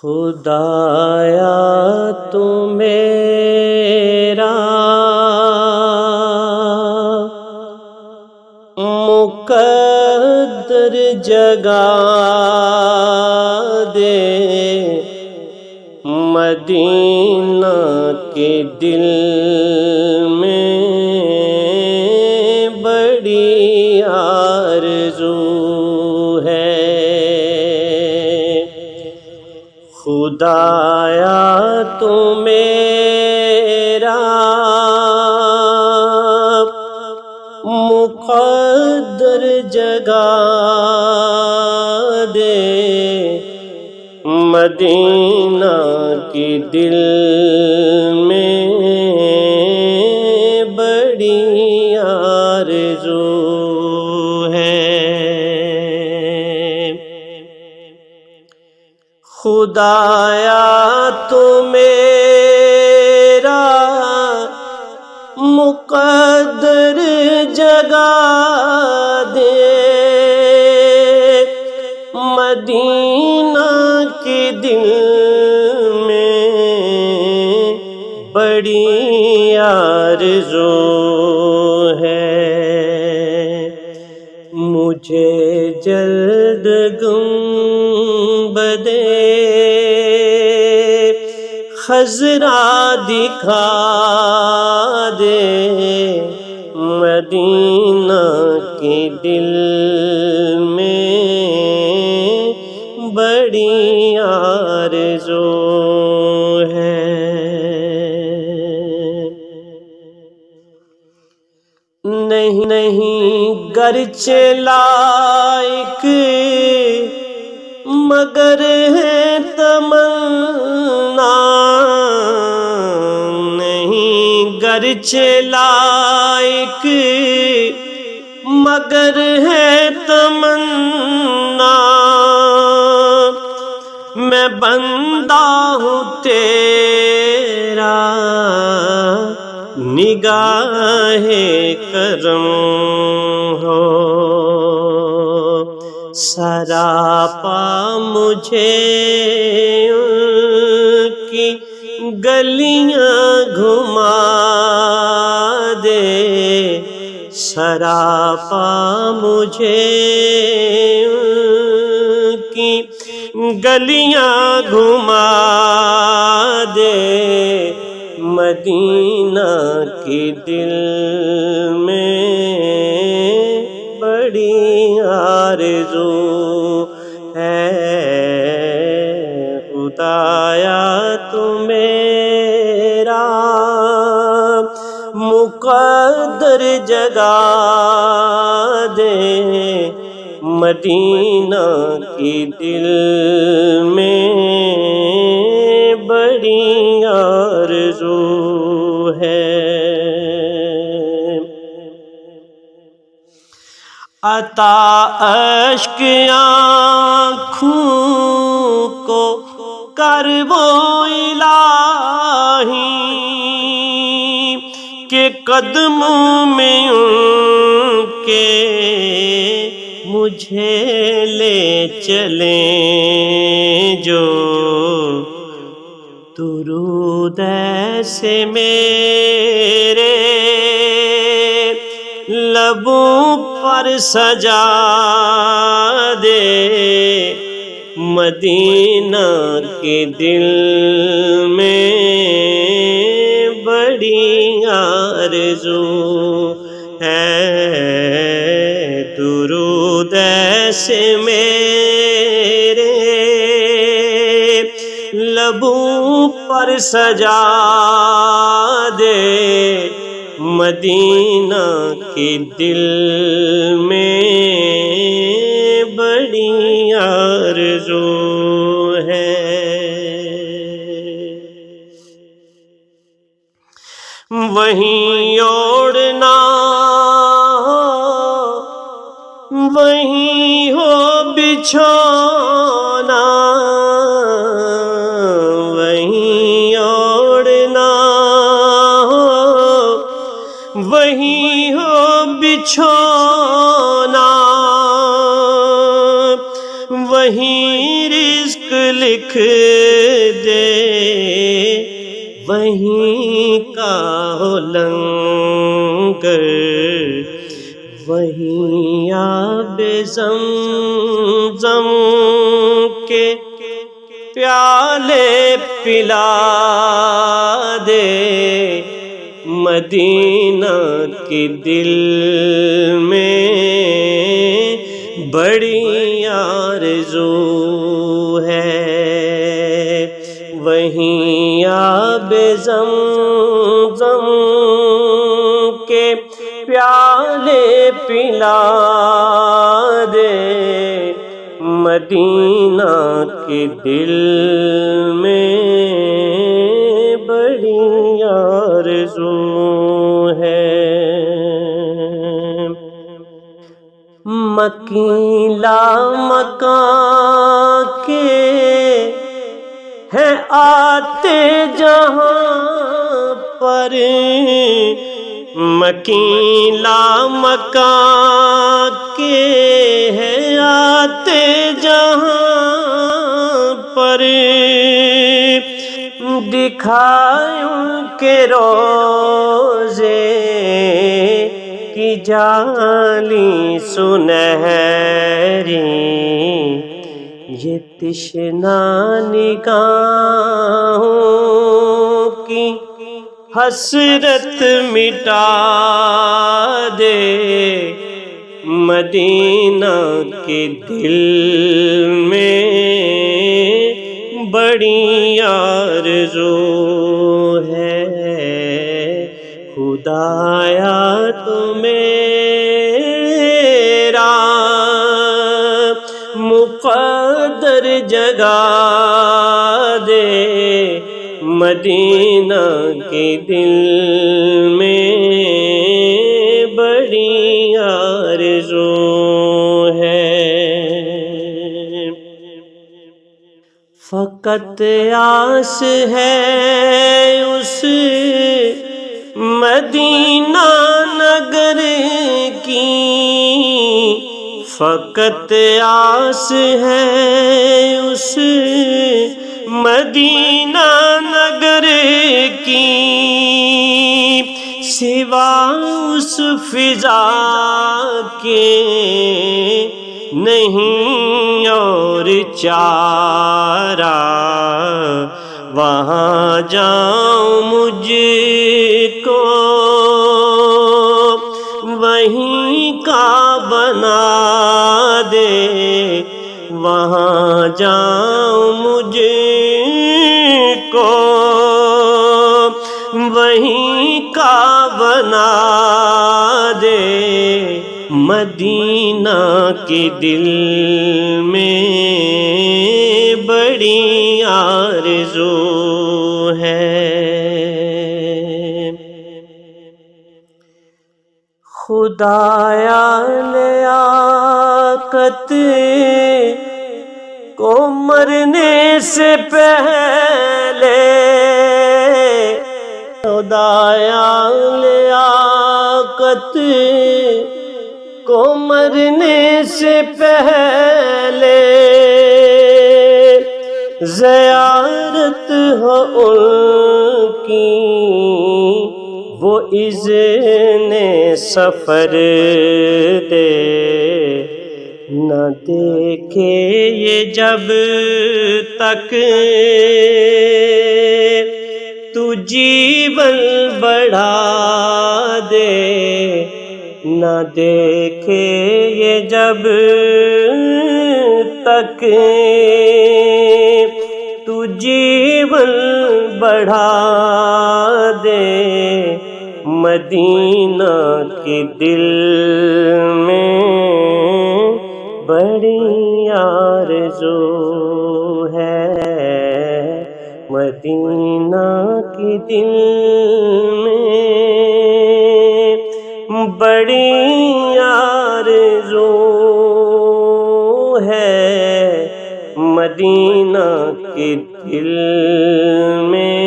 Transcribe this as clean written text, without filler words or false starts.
خدایا تو میرا مقدر جگا دے، مدینہ کے دل میں بڑی آرزو ہے۔ خدایا تو میرا مقدر جگا دے، مدینہ کے دل میں بڑی آرزو ہے۔ خدایا تو میرا مقدر جگا دے، مدینہ کے دل میں بڑی آرزو ہے۔ مجھے جلد گنبدِ خضرا دکھا دے، مدینہ کے دل میں بڑی آرزو ہے۔ نہیں گرچہ لائق مگر ہے تمنا، نہیں گرچہ لائق مگر ہے تمنا، میں بندہ ہوں تیرا نگاہ کرم ہو، سراپا مجھے ان کی گلیاں گھما دے، سراپا مجھے ان کی گلیاں گھما دے، مدینہ کے دل میں بڑی آرزو ہے۔ خدایا تو میرا مقدر جگا دے، مدینہ کے دل میں بڑی آرزو ہے۔ عطا اشک آنکھوں کو کر وہ الہی کہ قدموں میں ان کے مجھے لے چلیں، جو درود ایسے میرے لبوں پر سجا دے، مدینہ کے دل میں بڑی آرزو ہے۔ درود ایسے میرے لبوں پر سجا دے، مدینہ کے دل میں بڑی آرزو ہے۔ وہیں اوڑھنا وہیں ہو بچھونا، وہیں اوڑھنا وہیں ہو بچھونا، وہیں رزق لکھ دے، وہیں کا ہو لنگر، وہیں آب زمزم کے پیالے پلا دے، مدینہ کے دل میں بڑی آرزو ہے، وہیں آب زمزم کے پیالے پلا دے، مدینہ کے دل میں بڑی آرزو ہے۔ مکیں لامکاں کے ہیں آتے جہاں پر، مکیں لامکاں کے ہیں آتے جہاں پر، دکھائے ان کے روزے کی جالی سنہری، یہ تشنہ نگاہوں کی حسرت مٹا دے، مدینہ کے دل میں بڑی آرزو ہے، خدایا تو میرا مقدر جگا دے، مدینہ کے دل میں بڑی آرزو ہے۔ فقط آس ہے اس مدینہ نگر کی، فقط آس ہے اس مدینہ نگر کی، سوا اس فضا کے نہیں اور چارہ، وہاں جاؤں مجھ کو وہیں کا بنا دے، وہاں جاؤں مجھ کو وہیں کا بنا دے، مدینہ کے دل میں بڑی آرزو ہے۔ خدایا لیاقت کو مرنے سے پہلے، خدایا لیاقت کو مرنے سے پہلے، زیارت ہو ان کی وہ اذن سفر دے، نہ دیکھے یہ جب تک تو جیون بڑھا دے، نہ دیکھے یہ جب تک تو جیون بڑھا دے، مدینہ کے دل میں بڑی آرزو ہے، مدینہ کے دل میں بڑی آرزو ہے، مدینہ کے دل میں